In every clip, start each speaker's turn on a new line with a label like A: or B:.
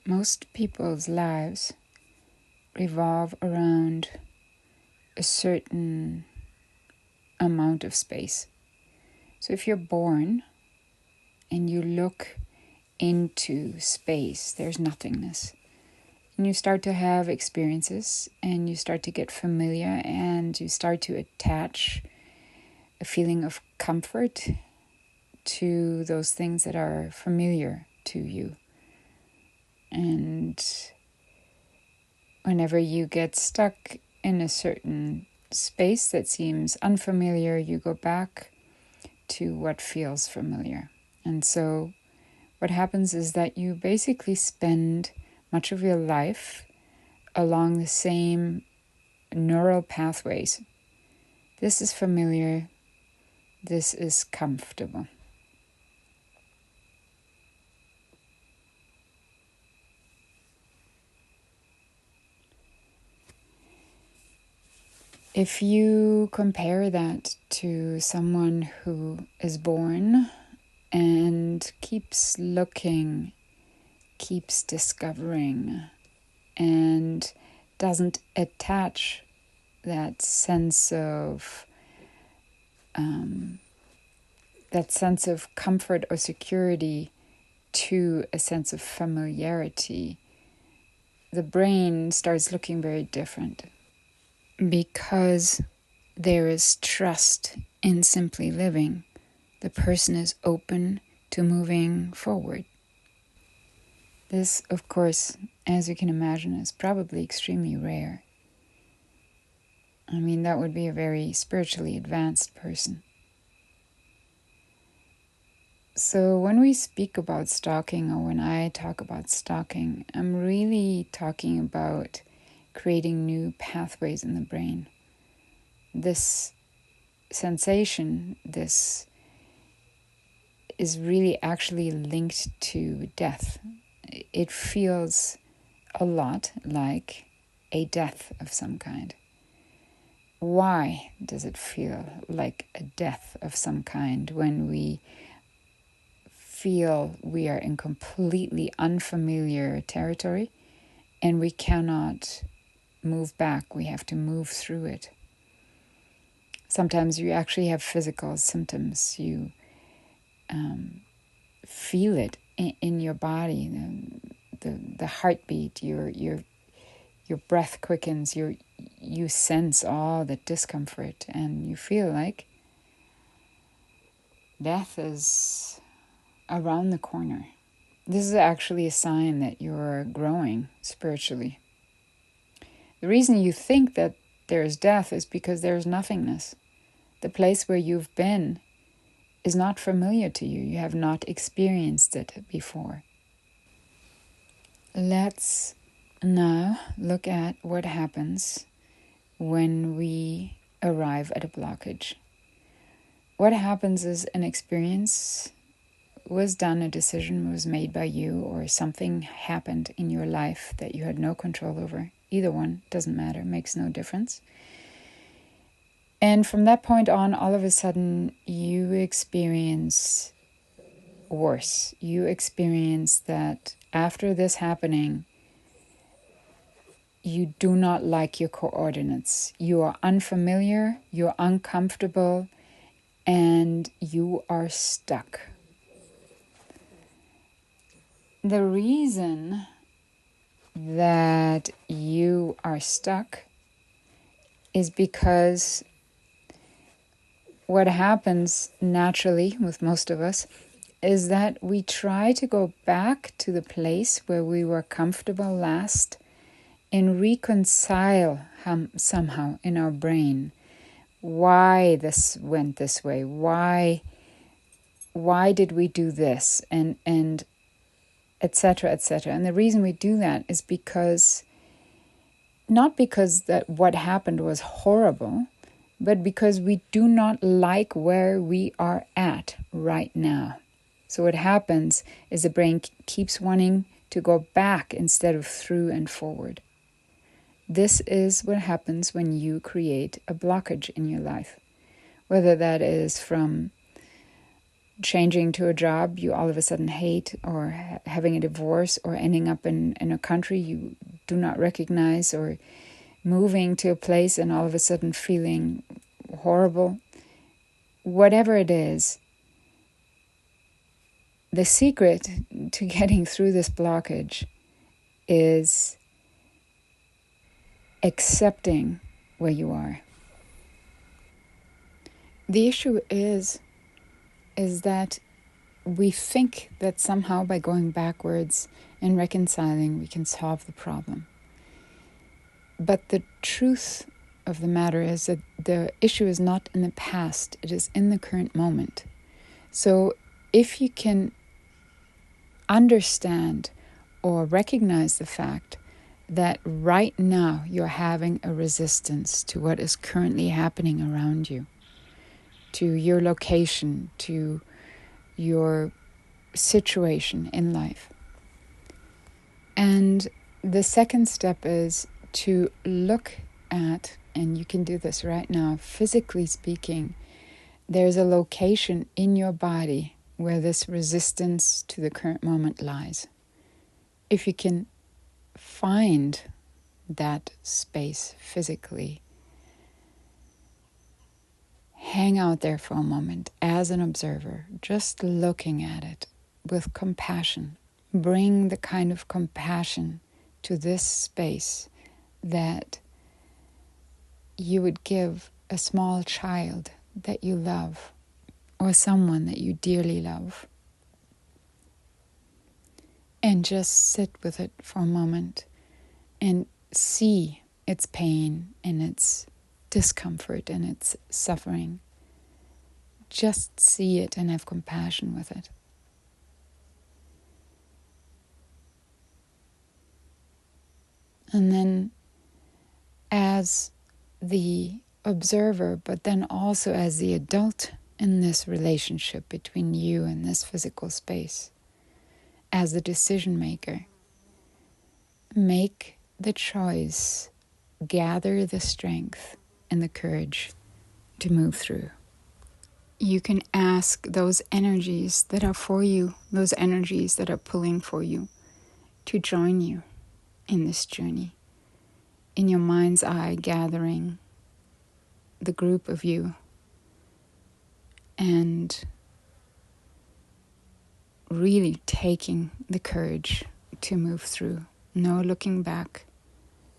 A: Most people's lives revolve around a certain amount of space. So if you're born and you look into space, there's nothingness. And you start to have experiences and you start to get familiar and you start to attach a feeling of comfort to those things that are familiar to you. And whenever you get stuck in a certain space that seems unfamiliar, you go back to what feels familiar. And so what happens is that you basically spend much of your life along the same neural pathways. This is familiar. This is comfortable. If you compare that to someone who is born and keeps looking, keeps discovering, and doesn't attach that sense of comfort or security to a sense of familiarity, the brain starts looking very different. Because there is trust in simply living, the person is open to moving forward. This, of course, as you can imagine, is probably extremely rare. I mean, that would be a very spiritually advanced person. So when we speak about stalking, or when I talk about stalking, I'm really talking about creating new pathways in the brain. This sensation, this is really actually linked to death. It feels a lot like a death of some kind. Why does it feel like a death of some kind when we feel we are in completely unfamiliar territory and we cannot move back? We have to move through it. Sometimes you actually have physical symptoms. You feel it in your body, the heartbeat, your breath quickens, you sense all the discomfort, and you feel like death is around the corner. This is actually a sign that you're growing spiritually. The reason you think that there is death is because there is nothingness. The place where you've been is not familiar to you. You have not experienced it before. Let's now look at what happens when we arrive at a blockage. What happens is an experience was done, a decision was made by you, or something happened in your life that you had no control over. Either one, doesn't matter, makes no difference. And from that point on, all of a sudden, you experience worse. You experience that after this happening, you do not like your coordinates. You are unfamiliar, you're uncomfortable, and you are stuck. The reason that you are stuck is because what happens naturally with most of us is that we try to go back to the place where we were comfortable last and reconcile somehow in our brain why this went this way, why did we do this, and etc., etc. And the reason we do that is because, not because that what happened was horrible, but because we do not like where we are at right now. So what happens is the brain keeps wanting to go back instead of through and forward. This is what happens when you create a blockage in your life, whether that is from changing to a job you all of a sudden hate, or having a divorce, or ending up in a country you do not recognize, or moving to a place and all of a sudden feeling horrible. Whatever it is, the secret to getting through this blockage is accepting where you are. The issue is that we think that somehow by going backwards and reconciling we can solve the problem. But the truth of the matter is that the issue is not in the past, it is in the current moment. So if you can understand or recognize the fact that right now you're having a resistance to what is currently happening around you, to your location, to your situation in life. And the second step is to look at, and you can do this right now, physically speaking, there's a location in your body where this resistance to the current moment lies. If you can find that space physically, hang out there for a moment as an observer, just looking at it with compassion. Bring the kind of compassion to this space that you would give a small child that you love, or someone that you dearly love. And just sit with it for a moment and see its pain and its discomfort and its suffering. Just see it and have compassion with it. And then as the observer, but then also as the adult in this relationship between you and this physical space, as the decision maker, make the choice, gather the strength and the courage to move through. You can ask those energies that are for you, those energies that are pulling for you, to join you in this journey. In your mind's eye, gathering the group of you and really taking the courage to move through. No looking back,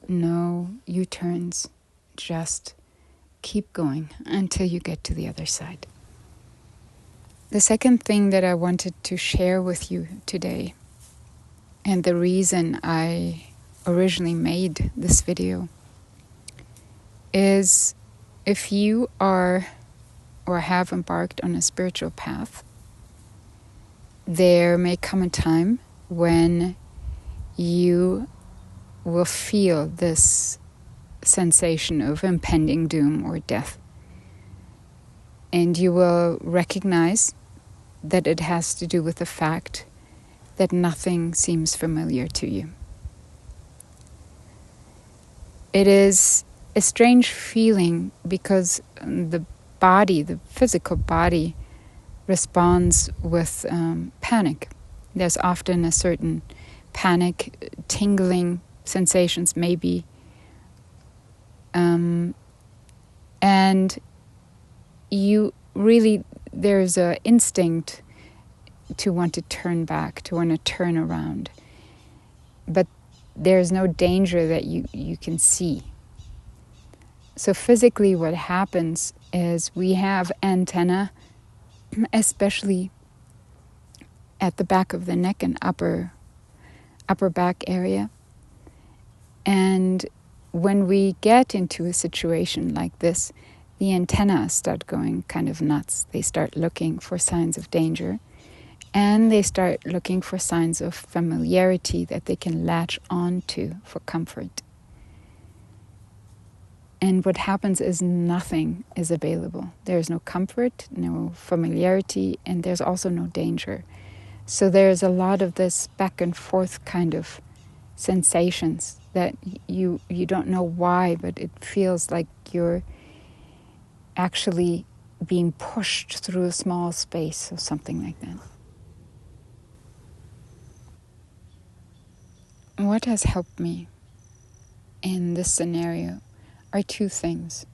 A: no U-turns, just keep going until you get to the other side. The second thing that I wanted to share with you today, and the reason I originally made this video, is if you are or have embarked on a spiritual path, there may come a time when you will feel this sensation of impending doom or death. And you will recognize that it has to do with the fact that nothing seems familiar to you. It is a strange feeling because the body, the physical body, responds with panic. There's often a certain panic, tingling sensations maybe. And you really, there's an instinct to want to turn back, to want to turn around. But there's no danger that you can see. So physically what happens is we have antenna, especially at the back of the neck and upper back area. And when we get into a situation like this, the antennae start going kind of nuts. They start looking for signs of danger, and they start looking for signs of familiarity that they can latch onto for comfort. And what happens is nothing is available. There's no comfort, no familiarity, and there's also no danger. So there's a lot of this back and forth kind of sensations that you don't know why, but it feels like you're actually being pushed through a small space or something like that. What has helped me in this scenario are two things.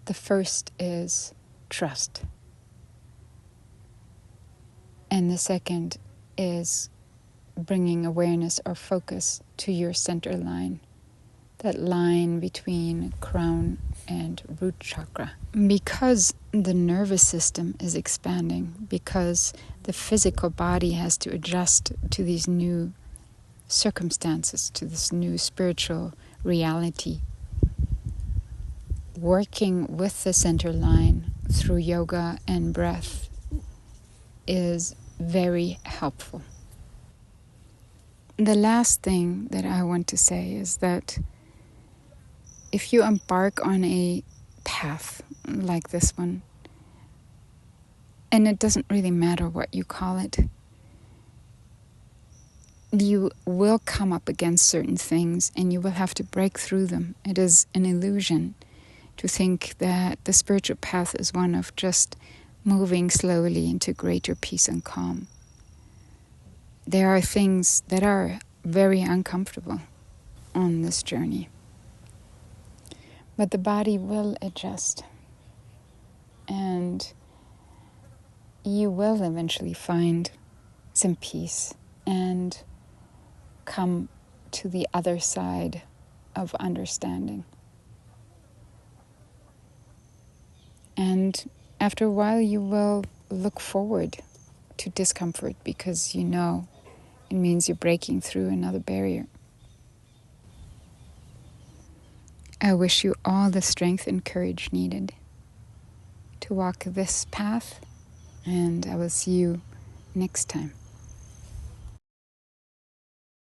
A: The first is trust. And the second is bringing awareness or focus to your center line, that line between crown and root chakra. Because the nervous system is expanding, because the physical body has to adjust to these new circumstances, to this new spiritual reality, working with the center line through yoga and breath is very helpful. The last thing that I want to say is that if you embark on a path like this one, and it doesn't really matter what you call it, you will come up against certain things and you will have to break through them. It is an illusion to think that the spiritual path is one of just moving slowly into greater peace and calm. There are things that are very uncomfortable on this journey. But the body will adjust. And you will eventually find some peace and come to the other side of understanding. And after a while, you will look forward to discomfort because you know it means you're breaking through another barrier. I wish you all the strength and courage needed to walk this path, and I will see you next time.